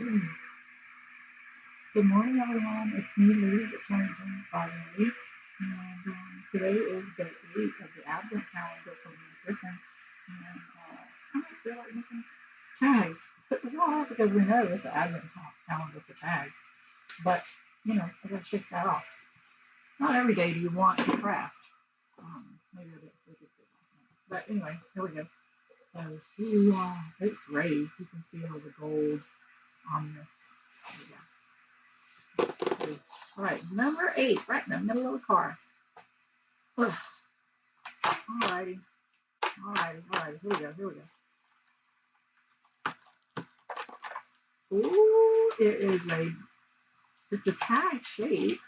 Good morning, everyone. It's me, Leigh, the Tony James by Leigh. And today is day 8 of the Advent calendar from Griffin. And I don't feel like making tags. But well, because we know it's an Advent calendar for tags. But, I got to shake that off. Not every day do you want to craft. Maybe I didn't sleep as good last night. But anyway, here we go. So, it's raised. You can feel the gold on this. So, yeah. All right, number 8, right in the middle of the car. Ugh. All righty, all righty. Here we go, here we go. Ooh, it's a tag shape,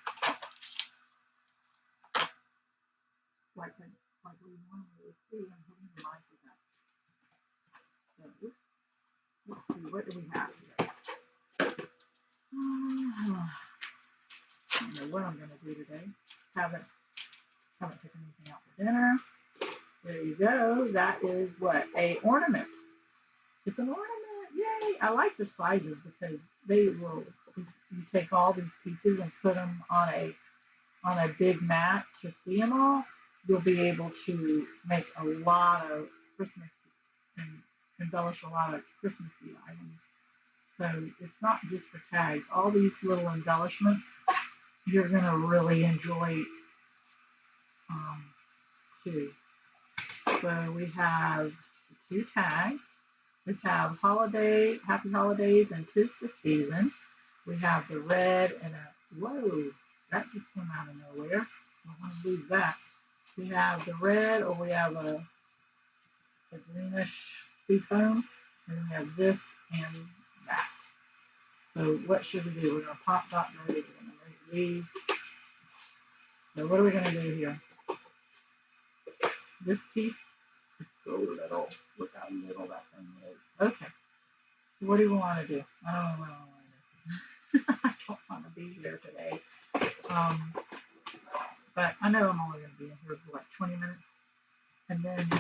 like we normally see. I'm having the mic with that. So let's see, what do we have today? I don't know what I'm going to do today. Haven't taken anything out for dinner. There you go. That is what? A ornament. It's an ornament. Yay! I like the sizes because they will. You take all these pieces and put them on a big mat to see them all. You'll be able to make a lot of Christmas and embellish a lot of Christmassy items. So it's not just for tags. All these little embellishments you're gonna really enjoy um, too. So we have 2 tags. We have happy holidays, and 'tis the season. We have the red and whoa, that just came out of nowhere. I don't want to lose that. We have the red, or we have a greenish seafoam, and then we have this and that. So what should we do? We're going to pop dot those. We're going to make these. So what are we going to do here? This piece is so little. Look how little that thing is. Okay. What do we want to do? I don't know what I want to do. I don't want to be here today. Um, but I know I'm only going to be in here for like 20 minutes. And then, I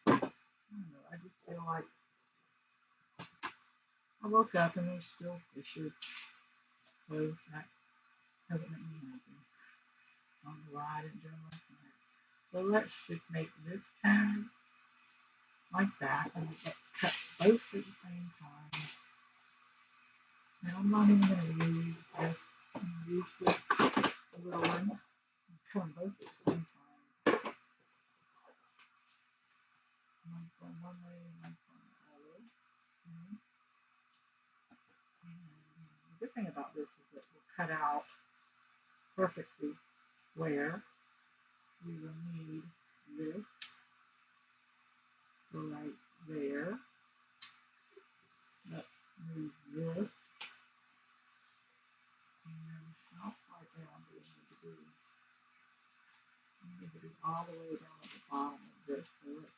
don't know, I just feel like I woke up and there's still dishes. So that doesn't make me happy. I don't know why I didn't do them last night. So let's just make this tag like that. And let's cut both at the same time. Now I'm not even going to use this. I'm going to use the little one. And cut them both at the same time. One's going one way and one's going the other. Okay. And the good thing about this is that we'll cut out perfectly where we will need this right there. Let's move this. And how far down do we need to be? We need to be all the way down at the bottom of this. So let's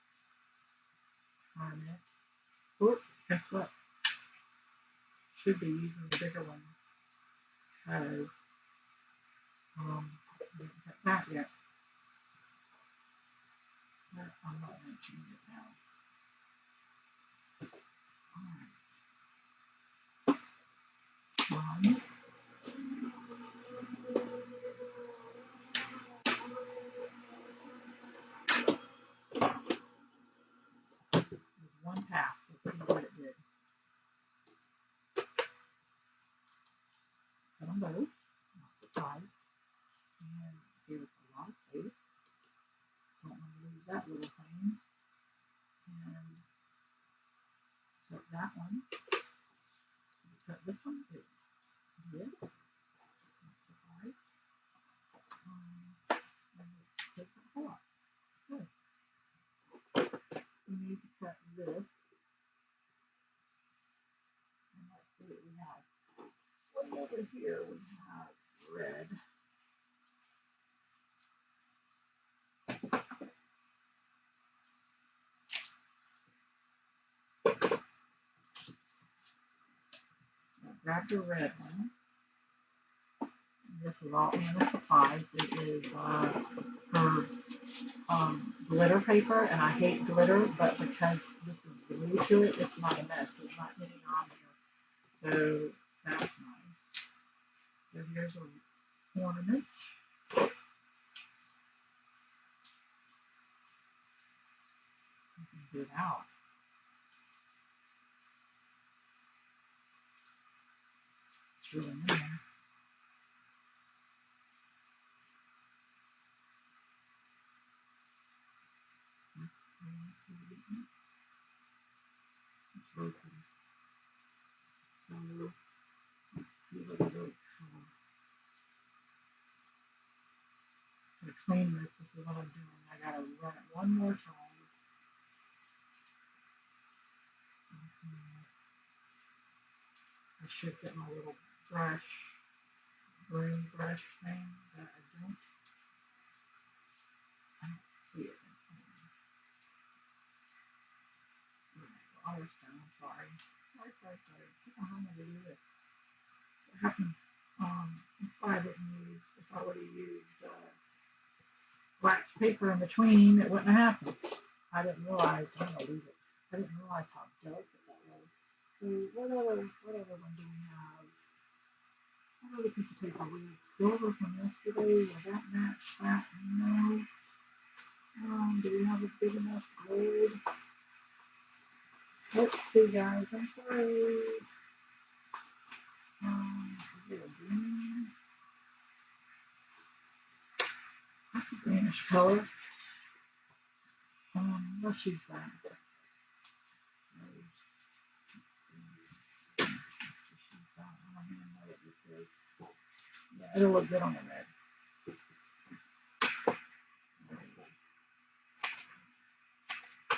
turn it. Oh, guess what? Should be using the bigger one because I didn't cut that yet. But I'm not mentioning it now. Alright. One. With one pass. Let's see what it did. Cut them both. Not surprised. And gave us a lot of space. Don't want to lose that little thing. And cut that one. Cut this one. It did. Not surprised. And let's take that whole up. So we need to cut this. And let's see what we have. Way over here we have red. Now grab your red one. This is all Anna Supplies. It is her glitter paper, and I hate glitter, but because this is glued to it, it's not a mess. It's not getting on here. So that's nice. So here's an ornament. You can get it out. It's really in there. Let's see. It's really pretty. So let's see what it looks for. To clean this, this is what I'm doing. I gotta run it one more time. I should get my little brush, broom brush thing, but I don't see it. Almost done. I'm sorry. Sorry. I don't know how to do this. What happens? That's why I didn't use. If I would have used wax paper in between, it wouldn't have happened. I didn't realize. I'm gonna leave it. I didn't realize how delicate that was. So what other one do we have? What other piece of paper? We have silver from yesterday. Will that match that? No. Do we have a big enough gold? Let's see, guys. I'm sorry. Is it a green? That's a greenish color. Let's use that. Let's see. Let's use that. I don't even know what this is. Yeah, it'll look good on the red.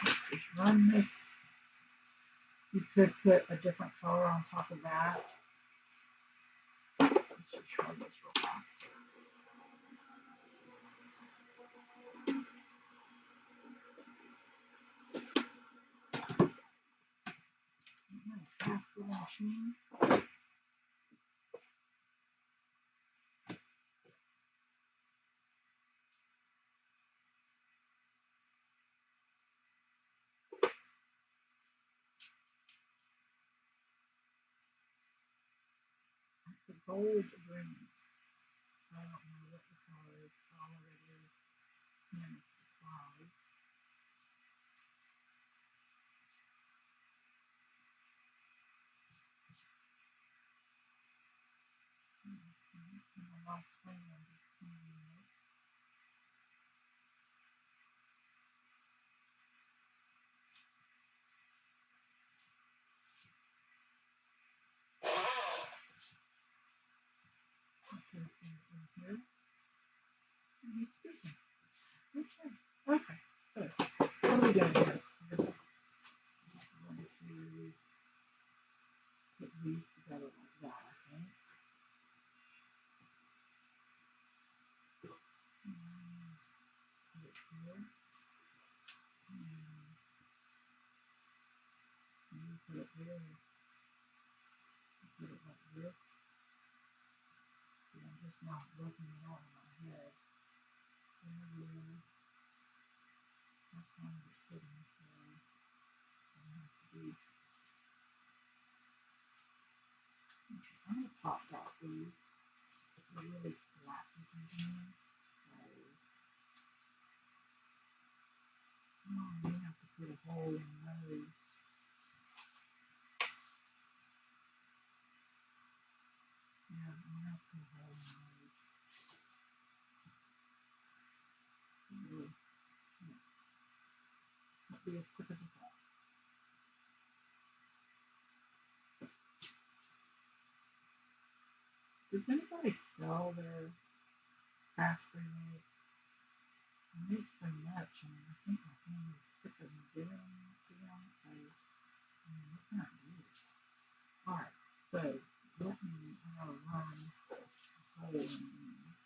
Let's just run this. You could put a different color on top of that. Let's just run this real fast. Fast little machine. It's a gold green. I don't know what the color is. All of it is in supplies. In the last spring, I'm just cleaning this. Put those things in here. And he's speaking. Okay. So, what are we doing here? We're going to put these together like that, I think. Put it here. And you put it there. Put it like this. See, I'm just not working it out in my head. And that's kind of sitting, so I have to do. I'm going to pop out these. They're really flat looking to me. So, we have to put a hole in those. Yeah, I'm going to have to put a hole in those. So, not be as quick as I thought. Does anybody sell their crafts they make? I make so much, and I think my family's sick of me giving them to them, so what can I do? Alright, so let me run a hole in these.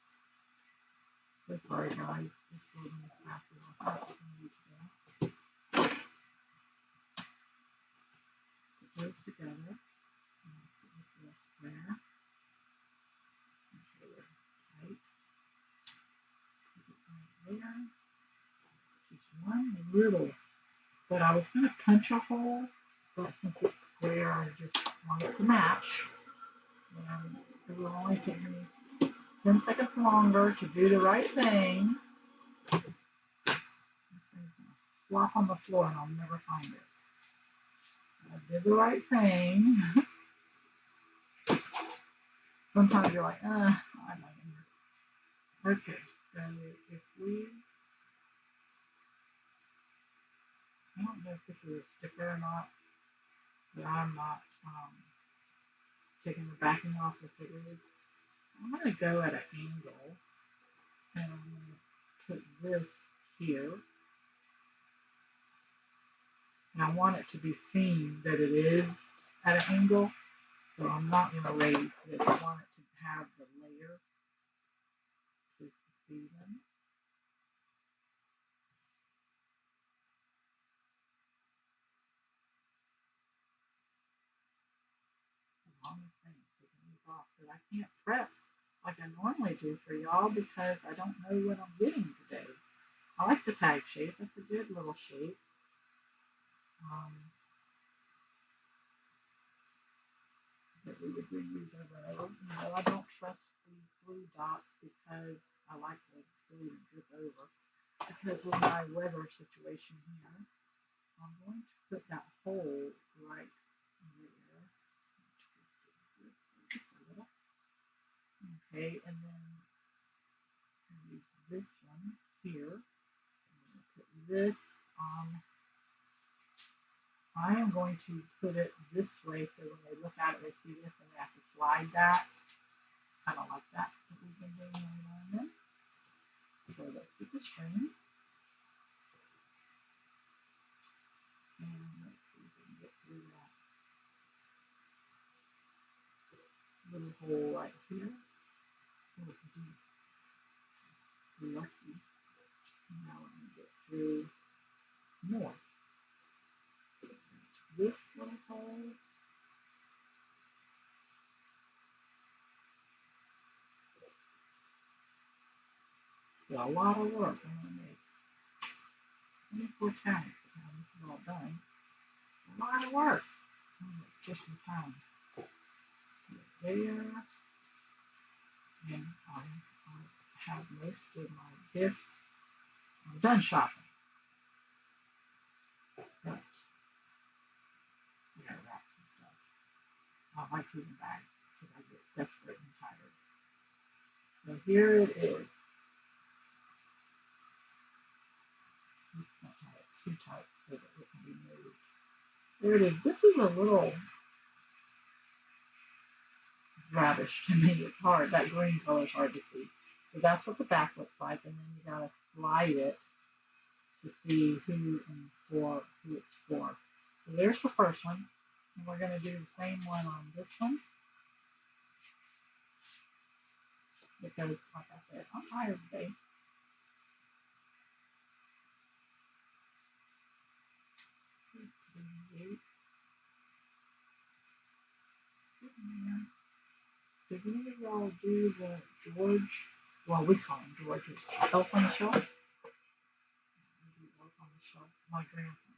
So sorry guys, this wasn't as fast as I thought it was going to be today. Put those together. And let's get this little square. Make sure they're tight. Put it right there. Just one little. But I was going to punch a hole, but since it's square, I just want it to match. And it will only take me 10 seconds longer to do the right thing. This thing's gonna flop on the floor and I'll never find it. I did the right thing. Sometimes you're like, I'm not in here. Okay, so if we, I don't know if this is a sticker or not, but I'm not taking the backing off if it is. So I'm going to go at an angle and I'm going to put this here. And I want it to be seen that it is at an angle. So I'm not going to raise this. I want it to have the layer. Is the season. The longest thing is taking these off, but I can't prep like I normally do for y'all because I don't know what I'm getting today. I like the tag shape. It's a good little shape. Um, that we would reuse over and over. You know, I don't trust the blue dots because I like the glue to drip over. Because of my weather situation here, I'm going to put that hole right there. Just a little. Okay, and then use this one here. Put this on. I am going to put it this way so when they look at it, they see this and they have to slide that. I don't like that. We've been doing that. So let's get the string. And let's see if we can get through that little hole right here. Oh, lucky. Now we're going to get through more. This little hole. It's a lot of work. I'm going to make 24 tags by the time this is all done. A lot of work. Let's push some time. There. And I have most of my gifts. I'm done shopping. But I got wraps and stuff. I like using bags because I get desperate and tired. So here it is. Just don't tie it too tight so that it can be moved. There it is. This is a little rubbish to me. It's hard. That green color is hard to see. So that's what the back looks like. And then you gotta slide it to see who it's for. So there's the first one. And we're gonna do the same one on this one. Because like I said, I'm tired today. Does any of y'all do the George? Well, we call him George. It's Elf on the Shelf. We do Elf on the Shelf. My grandson.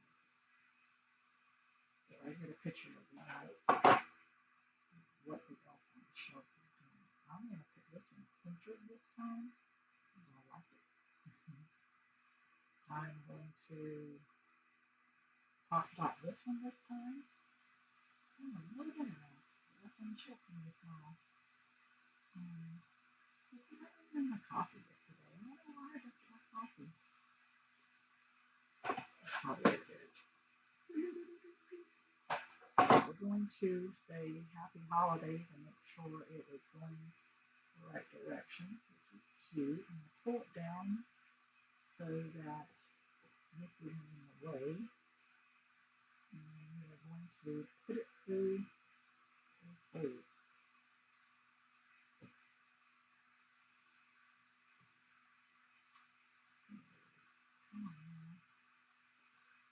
So I get a picture of what the Elf on the Shelf is doing. I'm gonna put this one centered this time. I like it. I'm going to pop dot this one this time. Oh, a little better now. Elf on the Shelf can be small. This is not even my coffee yesterday. I don't know why I don't get my coffee. That's probably what it is. So we're going to say happy holidays and make sure it is going the right direction, which is cute. I'm going to pull it down so that this isn't in the way. And then we are going to put it through those holes. So, come on now.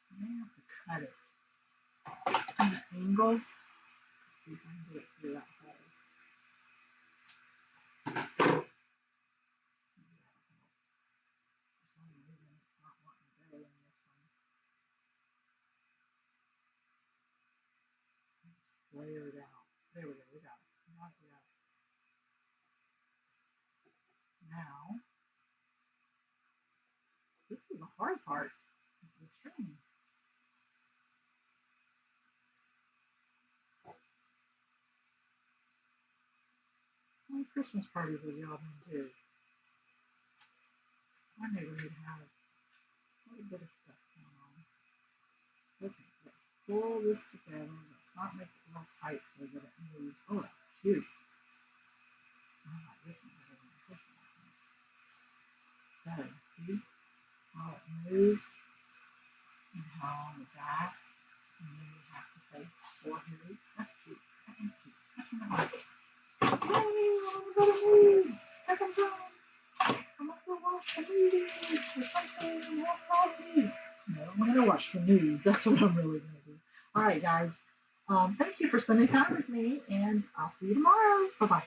I may have to cut it at an angle. Let's see if I can get it through that hole. For some reason, it's not wanting to go in this one. layer it out. There we go. We got it. Now we got it. Now, this is the hard part. Is the string. Well, Christmas parties are y'all been too. Our neighborhood has a little bit of stuff going on. Okay, let's pull this together. Let's not make it real tight so that it moves. Oh, that's cute. I like this one better than this one. So, see how it moves and how on the back, and then we have to say for who. That's cute. That one's cute. That one nice. Hey, I'm gonna move. Here comes on. I'm gonna go watch the movie or something. What's wrong with me? No, I'm gonna watch the news. That's what I'm really gonna do. All right, guys. Thank you for spending time with me, and I'll see you tomorrow. Bye bye.